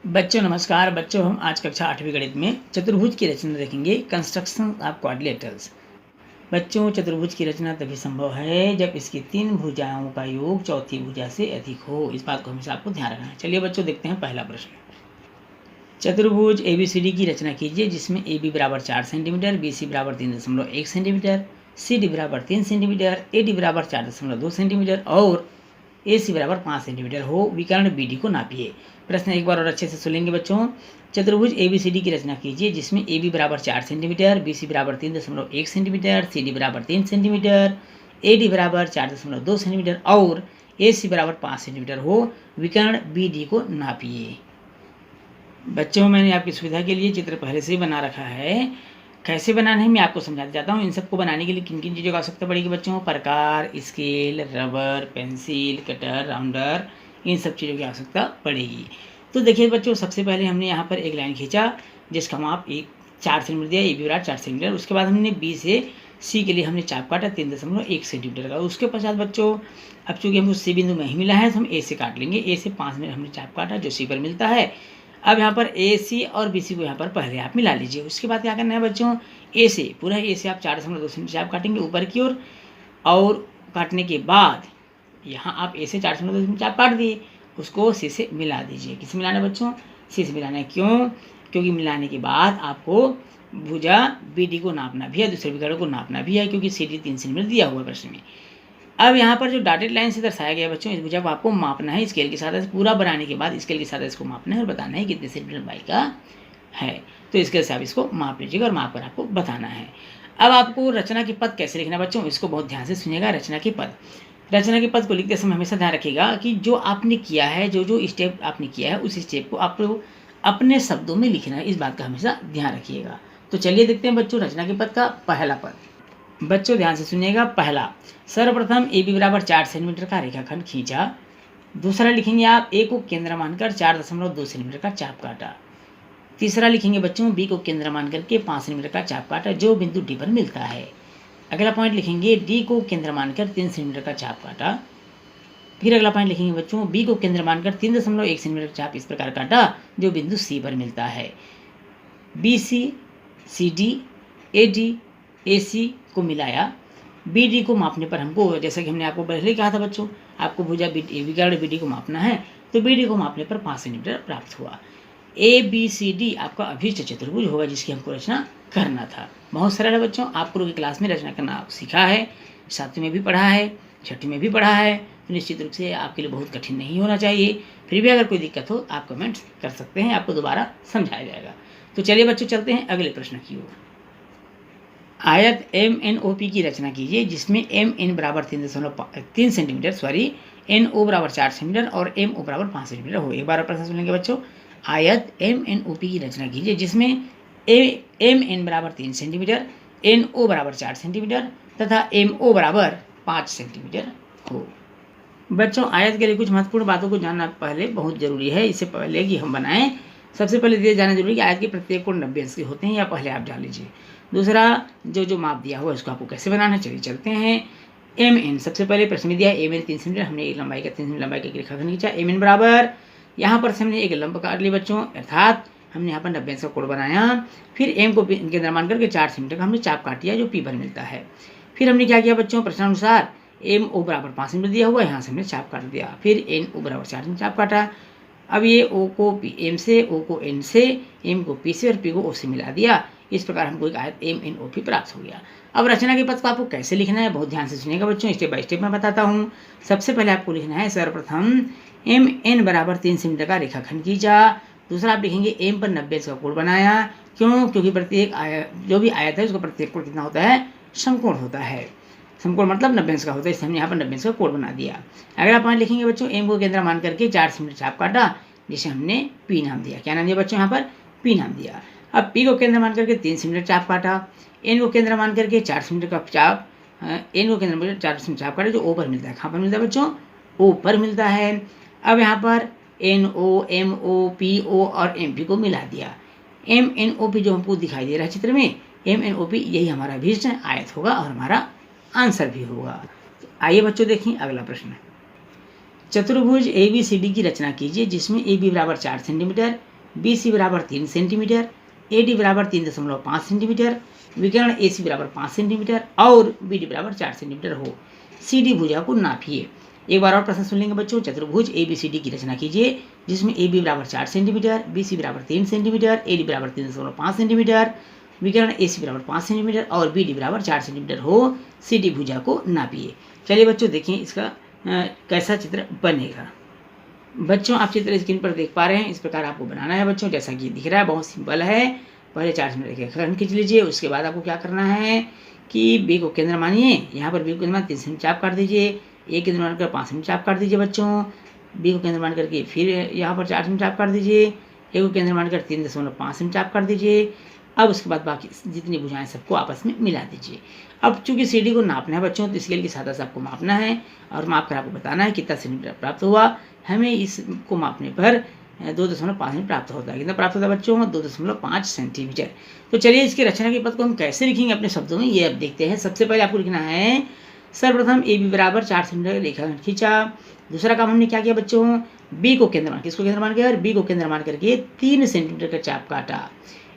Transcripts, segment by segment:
बच्चों नमस्कार। बच्चों हम आज कक्षा 8वीं गणित में चतुर्भुज की रचना देखेंगे, कंस्ट्रक्शन ऑफ क्वाड्रिलेटरल्स। बच्चों चतुर्भुज की रचना तभी संभव है जब इसकी तीन भुजाओं का योग चौथी भुजा से अधिक हो। इस बात को हमेशा आपको ध्यान रखना है। चलिए बच्चों देखते हैं पहला प्रश्न। चतुर्भुज ABCD की रचना कीजिए जिसमें AB बराबर 4 सेंटीमीटर, BC बराबर 3.1 सेंटीमीटर, CD बराबर 3 सेंटीमीटर, AD बराबर 4.2 सेंटीमीटर और AC बराबर 5 सेंटीमीटर हो। विकर्ण BD को नापिए। प्रश्न एक बार और अच्छे से सुनेंगे बच्चों। चतुर्भुज ABCD की रचना कीजिए जिसमें AB बराबर 4 सेंटीमीटर, BC बराबर 3.1 सेंटीमीटर, CD बराबर 3 सेंटीमीटर, AD बराबर 4.2 सेंटीमीटर और AC बराबर 5 सेंटीमीटर हो। विकर्ण BD को नापिए। बच्चों मैंने आपकी सुविधा के लिए चित्र पहले से ही बना रखा है। कैसे बनाना है मैं आपको समझाता जाता हूँ। इन सबको बनाने के लिए किन किन चीज़ों की आवश्यकता पड़ेगी बच्चों? प्रकार, scale, rubber, pencil, cutter, rounder, इन सब चीज़ों की आवश्यकता पड़ेगी। तो देखिए बच्चों, सबसे पहले हमने यहाँ पर एक लाइन खींचा जिसका माप 4 सेंटीमीटर दिया, AB बराबर 4 सेंटीमीटर। उसके बाद हमने B से C के लिए हमने चाप काटा 3.1 सेंटीमीटर का। उसके पश्चात बच्चों, अब चूंकि हमको C बिंदु नहीं मिला है तो हम A से काट लेंगे। A से 5 में हमने चाप काटा जो C पर मिलता है। अब यहाँ पर AC और BC को यहाँ पर पहले आप मिला लीजिए। उसके बाद क्या करना है बच्चों, A से पूरा A से आप 4.2 सेंटीमीटर आप काटेंगे ऊपर की ओर और काटने के बाद यहाँ आप A से 4.2 सेंटीमीटर आप काट दिए, उसको C से मिला दीजिए। किसे मिलाना है बच्चों? C से मिलाना है। क्यों? क्योंकि मिलाने के बाद आपको भुजा BD को नापना भी है, दूसरे विकर्ण को नापना भी है, क्योंकि CD 3 सेंटीमीटर दिया हुआ है प्रश्न में। अब यहाँ पर जो डॉटेड लाइन से दर्शाया गया बच्चों, इस भुजा को आपको मापना है स्केल के साथ। पूरा बनाने के बाद स्केल के साथ इसको मापना है और बताना है कितने सेंटीमीटर लंबाई का है। तो स्केल से आप इसको माप लीजिएगा और माप कर आपको बताना है। अब आपको रचना के पद कैसे लिखना है बच्चों, इसको बहुत ध्यान से सुनिएगा। रचना के पद को लिखते समय हमेशा ध्यान रखिएगा कि जो आपने किया है, जो स्टेप आपने किया है, उस स्टेप को आपको अपने शब्दों में लिखना है। इस बात का हमेशा ध्यान रखिएगा। तो चलिए देखते हैं बच्चों रचना के पद का पहला पद। बच्चों ध्यान से सुनिएगा। पहला, सर्वप्रथम AB बराबर 4 सेंटीमीटर का रेखाखंड खींचा। दूसरा लिखेंगे आप A को केंद्र मानकर 4.2 सेंटीमीटर का चाप काटा। तीसरा लिखेंगे बच्चों B को केंद्र मानकर के 5 सेंटीमीटर का चाप काटा जो बिंदु D पर मिलता है। अगला पॉइंट लिखेंगे D को केंद्र मानकर 3 सेंटीमीटर का चाप काटा। फिर अगला पॉइंट लिखेंगे बच्चों B को केंद्र मानकर 3.1 सेंटीमीटर चाप इस प्रकार काटा जो बिंदु C पर मिलता है। BC, CD, AD, AC को मिलाया। BD को मापने पर हमको, जैसा कि हमने आपको पहले ही कहा था बच्चों, आपको भुजा विकर्ण BD को मापना है, तो BD को मापने पर 5 सेंटीमीटर प्राप्त हुआ। ABCD आपका अभीष्ट चतुर्भुज होगा जिसकी हमको रचना करना था। बहुत सरल है बच्चों। आप पूर्व की क्लास में रचना करना सीखा है, 7वीं में भी पढ़ा है, 6वीं में भी पढ़ा है, तो निश्चित रूप से आपके लिए बहुत कठिन नहीं होना चाहिए। फिर भी अगर कोई दिक्कत हो आप कमेंट कर सकते हैं, आपको दोबारा समझाया जाएगा। तो चलिए बच्चों चलते हैं अगले प्रश्न की ओर। आयत MNOP की रचना कीजिए जिसमें MN बराबर 3 सेंटीमीटर, NO बराबर 4 सेंटीमीटर और MO बराबर 5 सेंटीमीटर हो। एक बार प्रश्न सुनेंगे बच्चों। आयत MNOP की रचना कीजिए जिसमें MN बराबर 3 सेंटीमीटर, NO बराबर 4 सेंटीमीटर तथा MO बराबर 5 सेंटीमीटर हो। बच्चों आयत के लिए कुछ महत्वपूर्ण बातों को जानना पहले बहुत जरूरी है। इससे पहले कि हम बनाएं, सबसे पहले ये जानना जरूरी है कि आयत के प्रत्येक कोण 90 अंश के होते हैं, या पहले आप जान लीजिए। दूसरा, जो माप दिया हुआ है उसको आपको कैसे बनाना है, चलिए चलते हैं। MN, सबसे पहले प्रश्न में दिया है MN 3 सेंटीमीटर, हमने एक लंबाई का 3 सेंटीमीटर लंबाई का रेखाखंड खींचा। MN बराबर, यहाँ पर से हमने एक लंब काट लिया बच्चों, अर्थात हमने यहाँ पर 90 अंश का कोण बनाया। फिर M को केंद्र मान करके 4 सेंटीमीटर का हमने चाप काट दिया जो P पर मिलता है। फिर हमने क्या किया बच्चों, प्रश्नानुसार MO बराबर 5 सेंटीमीटर दिया हुआ है, यहाँ से हमने चाप काट दिया। फिर NO बराबर 4 सेंटीमीटर चाप काटा। अब ये O को M से, O को N से, M को P से और P को O से मिला दिया। इस प्रकार हमको एक आयत MNOP प्राप्त हो गया। अब रचना के पद को आपको कैसे लिखना है बहुत ध्यान से सुनिएगा बच्चों, स्टेप बाय स्टेप मैं बताता हूँ। सबसे पहले आपको लिखना है, सर्वप्रथम MN बराबर 3 सेंटीमीटर का रेखाखंड खींचा। दूसरा आप लिखेंगे M पर 90 अंश का कोण बनाया। क्यों? क्योंकि प्रत्येक जो भी आयत है उसका प्रत्येक कोण कितना होता है, समकोण होता है। समकोण मतलब 90 अंश का होता है, इसलिए हमने यहाँ पर 90 अंश का कोण बना दिया। अगला पॉइंट लिखेंगे बच्चों, M को केंद्र मान करके 4 सेंटीमीटर चाप काटा जिसे हमने P नाम दिया। क्या नाम दिया बच्चों? यहाँ पर P नाम दिया। अब P को केंद्र मान करके 3 सेंटीमीटर चाप काटा। N को केंद्र मान करके 4 सेंटीमीटर का चाप, N को केंद्र मान 4 सेंटीमीटर चाप काटा जो O पर मिलता है। कहाँ पर मिलता है बच्चों? O पर मिलता है। अब यहाँ पर NO, MO, PO और MP को मिला दिया। MNOP जो हमको दिखाई दे रहा है चित्र में, MNOP यही हमारा अभीष्ट आयत होगा और हमारा आंसर भी होगा। आइए बच्चों देखिए अगला प्रश्न। चतुर्भुज ABCD की रचना कीजिए जिसमें AB बराबर 4 सेंटीमीटर, BC बराबर 3 सेंटीमीटर, AD बराबर 3.5 सेंटीमीटर, विकर्ण AC बराबर 5 सेंटीमीटर और BD बराबर 4 सेंटीमीटर हो। CD भुजा को नापिए। एक बार और प्रश्न सुन लेंगे बच्चों। चतुर्भुज ABCD की रचना कीजिए जिसमें AB बराबर 4 सेंटीमीटर, BC बराबर 3 सेंटीमीटर, AD बराबर 3.5 सेंटीमीटर, विकर्ण AC बराबर 5 सेंटीमीटर और BD बराबर 4 सेंटीमीटर हो। CD भुजा को नापिए। चलिए बच्चों देखिए इसका कैसा चित्र बनेगा। बच्चों आप चित्र स्क्रीन पर देख पा रहे हैं, इस प्रकार आपको बनाना है बच्चों। जैसा कि दिख रहा है बहुत सिंपल है। पहले 4 सेंटीमीटर का खंड खींच लीजिए। उसके बाद आपको क्या करना है कि बी को केंद्र मानिए। यहाँ पर बी को केंद्र मान 3 सेंटीमीटर चाप काट दीजिए। ए केंद्र मानकर 5 सेंटीमीटर चाप काट दीजिए बच्चों। बी को केंद्र मान करके फिर यहाँ पर 4 सेंटीमीटर चाप काट दीजिए। ए को केंद्र मानकर 3.5 सेंटीमीटर चाप काट दीजिए। अब उसके बाद बाकी जितनी भुजाएं सबको आपस में मिला दीजिए। अब चूंकि CD को नापना है बच्चों तो स्केल की सहायता से आपको मापना है और माप कर आपको बताना है कितना सेंटीमीटर प्राप्त हुआ। हमें इसको मापने पर 2.5 सेंटीमीटर प्राप्त होता है। कितना प्राप्त होता है बच्चों? 2.5 सेंटीमीटर। तो चलिए इसकी रचना के पद को हम कैसे लिखेंगे अपने शब्दों में, ये अब देखते हैं। सबसे पहले आपको लिखना है सर्वप्रथम AB बराबर 4 सेंटीमीटर रेखाखंड खींचा। दूसरा काम हमने क्या किया बच्चों? B को केंद्र मान, किसको केंद्र मान के? B को केंद्र मान करके 3 सेंटीमीटर का चाप काटा।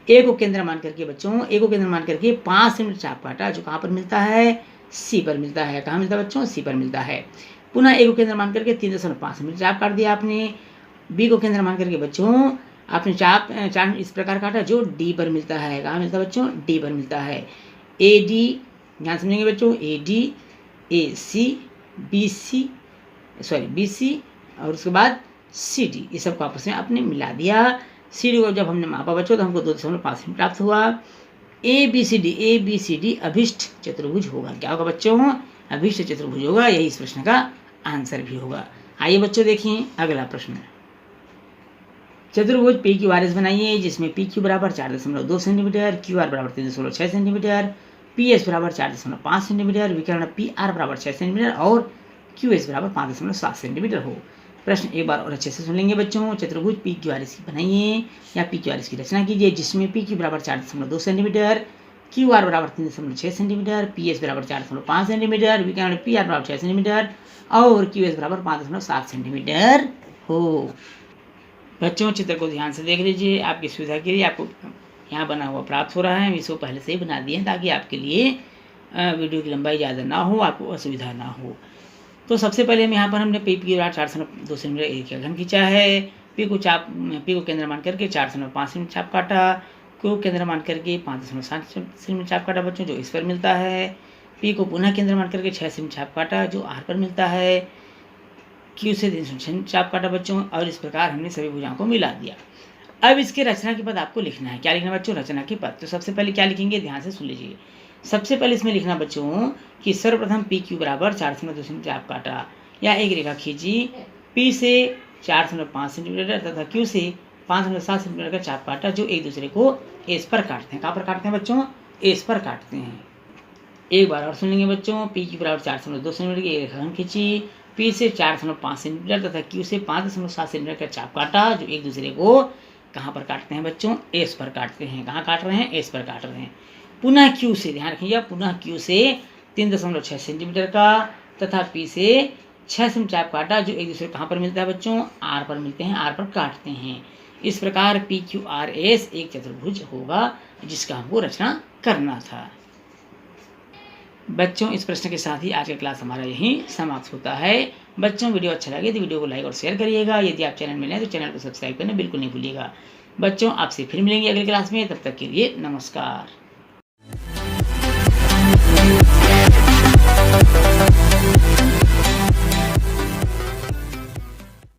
ए को केंद्र मान करके बच्चों, ए को केंद्र मान करके 5 सेंटीमीटर चाप काटा, जो कहाँ पर मिलता है? C पर मिलता है। कहाँ मिलता है बच्चों? C पर मिलता है। पुनः ए को केंद्र मान करके 3.5 सेंटीमीटर चाप काट दिया आपने। बी को केंद्र मान करके बच्चों आपने चाप इस प्रकार काटा जो D पर मिलता है। कहाँ मिलता है बच्चों? D पर मिलता है। AD, ध्यान समझेंगे बच्चों, AD, AC, BC और उसके बाद CD, ये सब को आपस में आपने मिला दिया। CD को जब हमने मापा बच्चों तो हमको 2.5 सेंटीमीटर प्राप्त हुआ। ABCD अभिष्ट चतुर्भुज होगा। क्या होगा बच्चों? अभिष्ट चतुर्भुज होगा। यही इस प्रश्न का आंसर भी होगा। आइए बच्चों देखिए अगला प्रश्न। चतुर्भुज PQRS बनाइए जिसमें PQ बराबर 4.2 सेंटीमीटर, QR बराबर 3.6 सेंटीमीटर, PS बराबर 4.5 सेंटीमीटर, विकर्ण PR बराबर 6 सेंटीमीटर और QS बराबर 5.7 सेंटीमीटर हो। प्रश्न एक बार और अच्छे से सुन लेंगे बच्चों। चतुर्भुज PQRS की बनाइए या PQRS की रचना कीजिए जिसमें PQ बराबर 4.2 सेंटीमीटर, QR बराबर 3.6 सेंटीमीटर, PS बराबर 4.5 सेंटीमीटर, विकर्ण PR बराबर 6 सेंटीमीटर और QS बराबर 5.7 सेंटीमीटर हो। बच्चों चित्र को ध्यान से देख लीजिए। आपकी सुविधा के लिए आपको यहाँ बना हुआ प्राप्त हो रहा है। हम इसको पहले से ही बना दिए हैं ताकि आपके लिए वीडियो की लंबाई ज़्यादा ना हो, आपको असुविधा ना हो। तो सबसे पहले हम यहाँ पर हमने पी की 4.2 सेंटीमीटर एक घन खींचा है। पी को केंद्र मान करके 4.5 सेंटीमीटर चाप काटा। Q केंद्र मान करके 5.7 सेंटीमीटर चाप काटा बच्चों, जो इस पर मिलता है। पी को पुनः केंद्र मान करके 6 सेंटीमीटर चाप काटा, जो R पर मिलता है। Q से 3 सेंटीमीटर चाप काटा बच्चों और इस प्रकार हमने सभी भुजाओं को मिला दिया। अब इसके रचना के पद आपको लिखना है। क्या लिखना बच्चों? रचना के पद। तो सबसे पहले क्या लिखेंगे, ध्यान से सुन लीजिए। सबसे पहले इसमें लिखना बच्चों कि सर्वप्रथम PQ बराबर 4.2 सेंटीमीटर चाप काटा या एक रेखा खींची। P से 4.5 सेंटीमीटर तथा Q से 5.7 सेंटीमीटर का चाप काटा, जो एक दूसरे को एस पर काटते हैं। कहाँ पर काटते हैं बच्चों? एस पर काटते हैं। एक बार और सुन लेंगे बच्चों। PQ बराबर 4.2 सेंटीमीटर की एक रेखा खींची। P से 4.5 सेंटीमीटर तथा Q से 5.7 सेंटीमीटर का चाप काटा, जो एक दूसरे को कहाँ पर काटते हैं बच्चों? एस पर काटते हैं। कहाँ काट रहे हैं? एस पर काट रहे हैं। पुनः Q से, ध्यान रखिएगा, पुनः Q से 3.6 सेंटीमीटर का तथा P से 6 सेंटीमीटर चाप काटा, जो एक दूसरे कहाँ पर मिलता है बच्चों? R पर मिलते हैं, R पर काटते हैं। इस प्रकार PQRS एक चतुर्भुज होगा जिसका हमको रचना करना था। बच्चों इस प्रश्न के साथ ही आज का क्लास हमारा यहीं समाप्त होता है। बच्चों वीडियो अच्छा लगे तो वीडियो को लाइक और शेयर करिएगा। यदि आप चैनल में नए तो चैनल को सब्सक्राइब करना बिल्कुल नहीं भूलिएगा। बच्चों आपसे फिर मिलेंगे अगली क्लास में, तब तक के लिए नमस्कार।